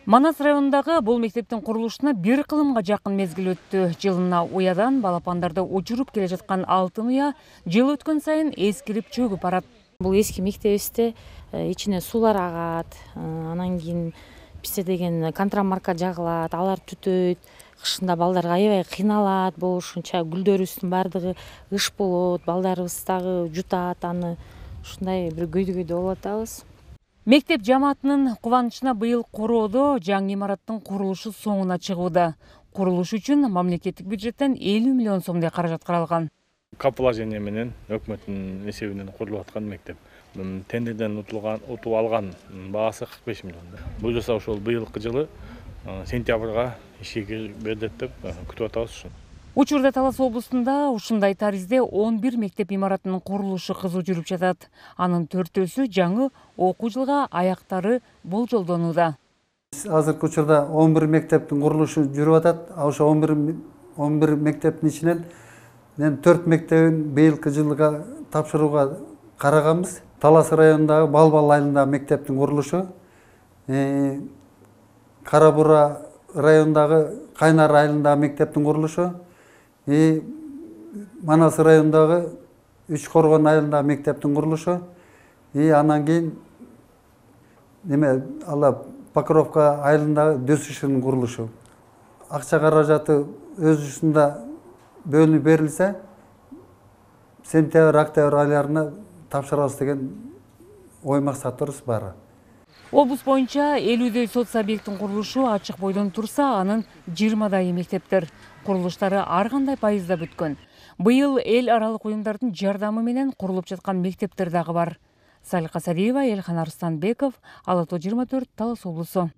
Манас районундагы бул мектептин курулушуна 1 кылымга жакын мезгил өттү. Жылына уядан балапандарды учуруп келе жаткан алтын уя жыл өткөн сайын эскирип чөгүп барат. Бул эски мектебибизде ичине суулар агат, анан кийин бизде деген контрамарка жагылат, алар түтөйт. Кышында балдар аябай кыйналат, болушунча гүлдөрүбүздүн баардыгы ыш болот, балдарыбыз дагы жутат аны. Ушундай бир күйдүгөйдө болуп атабыз. Мектеп жамаатынын кубанычына быйыл короодо жаңы имараттын курулушу соңуна чыгууда. Курулуш үчүн мамлекеттик бюджеттен 50 миллион сомдой каражат каралган. Каположение менен өкмөттүн эсебинен курулуп аткан мектеп. Тендерден утуп алган баасы 45 миллион. Буюрса ошол быйылкы жылы сентябрга ишке кирбедет деп күтүп атабыз. Учурда Талас облусунда ушундай таризде 11 мектеп имаратынын курулушу кызуу жүрүп жатат. Анын 4-өсү жаңы окуу жылга аяктары болжолдонууда. Азыркы учурда 11 мектептин курулушу жүрүп атат. Ошо 11 мектептин ичинен 4 мектебин быйылкы жылга тапшырууга караганбыз. Талас районундагы Балбал айылындагы мектептин курулушу, Кара Бура районундагы Кайнар айылындагы мектептин курулушу, Манас районундагы Үч Коргон айылындагы мектептин курулушу, анан кийин Покровка айылындагы ДСШнын курулушу. Акча каражаты өз учурунда бөлүнүп берилсе, сентябрь, октябрь айларына тапшырабыз деген ой максатыбыз бар. Облус боюнча 50дөй соц объекттин курулушу ачык бойдон турса, анын 20 мектептер. Курулуштары ар кандай пайызда бүткөн. Быйыл эл аралык уюмдардын жардамы менен курулуп жаткан мектептер дагы бар. Салика Садиева, Элхан Арыстанбеков, Ала То 24, Талас облусу.